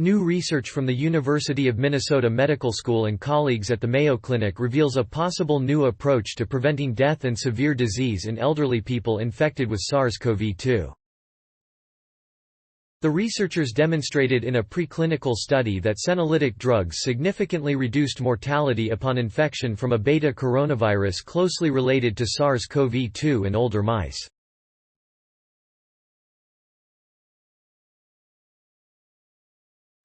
New research from the University of Minnesota Medical School and colleagues at the Mayo Clinic reveals a possible new approach to preventing death and severe disease in elderly people infected with SARS-CoV-2. The researchers demonstrated in a preclinical study that senolytic drugs significantly reduced mortality upon infection from a beta coronavirus closely related to SARS-CoV-2 in older mice.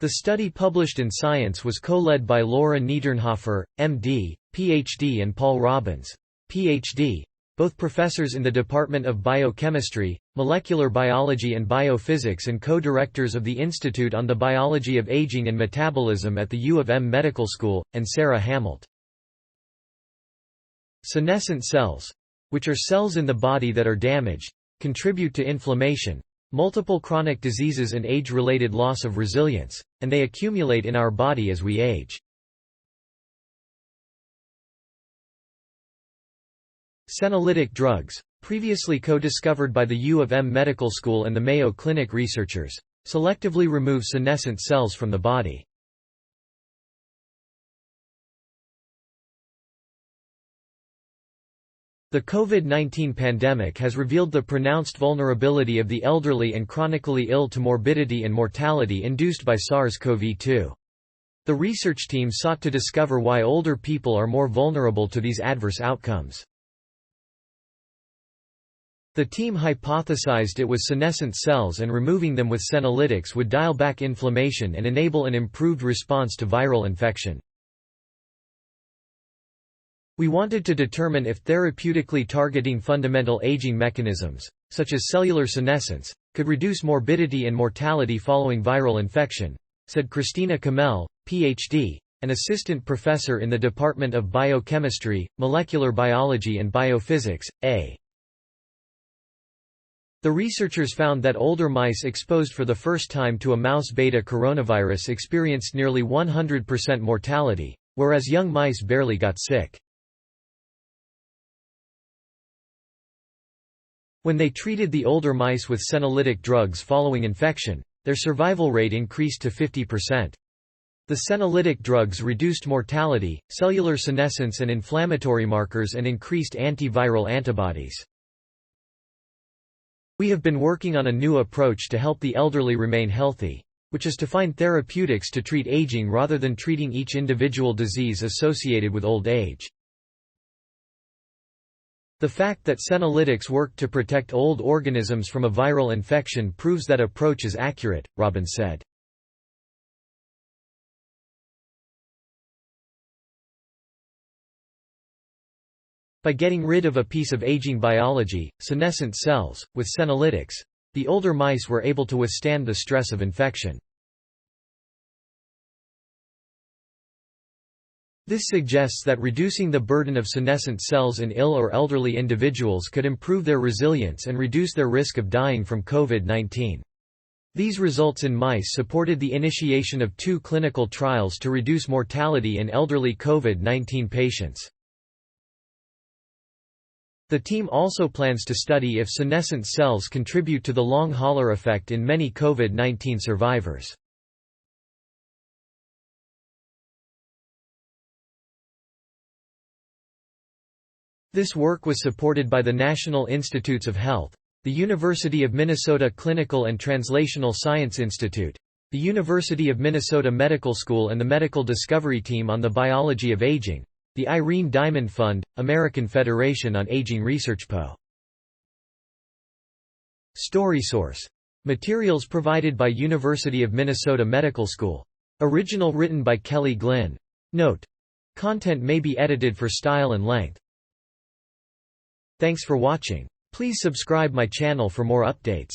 The study published in Science was co-led by Laura Niedernhofer, M.D., Ph.D. and Paul Robbins, Ph.D., both professors in the Department of Biochemistry, Molecular Biology and Biophysics and co-directors of the Institute on the Biology of Aging and Metabolism at the U of M Medical School, and Sara Hamilton. Senescent cells, which are cells in the body that are damaged, contribute to inflammation, multiple chronic diseases and age-related loss of resilience, and they accumulate in our body as we age. Senolytic drugs, previously co-discovered by the U of M Medical School and the Mayo Clinic researchers, selectively remove senescent cells from the body. The COVID-19 pandemic has revealed the pronounced vulnerability of the elderly and chronically ill to morbidity and mortality induced by SARS-CoV-2. The research team sought to discover why older people are more vulnerable to these adverse outcomes. The team hypothesized it was senescent cells and removing them with senolytics would dial back inflammation and enable an improved response to viral infection. We wanted to determine if therapeutically targeting fundamental aging mechanisms, such as cellular senescence, could reduce morbidity and mortality following viral infection, said Christina Camell, Ph.D., an assistant professor in the Department of Biochemistry, Molecular Biology and Biophysics, A. The researchers found that older mice exposed for the first time to a mouse beta coronavirus experienced nearly 100% mortality, whereas young mice barely got sick. When they treated the older mice with senolytic drugs following infection, their survival rate increased to 50%. The senolytic drugs reduced mortality, cellular senescence and inflammatory markers and increased antiviral antibodies. We have been working on a new approach to help the elderly remain healthy, which is to find therapeutics to treat aging rather than treating each individual disease associated with old age. The fact that senolytics work to protect old organisms from a viral infection proves that approach is accurate, Robbins said. By getting rid of a piece of aging biology, senescent cells, with senolytics, the older mice were able to withstand the stress of infection. This suggests that reducing the burden of senescent cells in ill or elderly individuals could improve their resilience and reduce their risk of dying from COVID-19. These results in mice supported the initiation of 2 clinical trials to reduce mortality in elderly COVID-19 patients. The team also plans to study if senescent cells contribute to the long hauler effect in many COVID-19 survivors. This work was supported by the National Institutes of Health, the University of Minnesota Clinical and Translational Science Institute, the University of Minnesota Medical School and the Medical Discovery Team on the Biology of Aging, the Irene Diamond Fund, American Federation on Aging Research Po. Story source. Materials provided by University of Minnesota Medical School. Original written by Kelly Glynn. Note: content may be edited for style and length. Thanks for watching. Please subscribe my channel for more updates.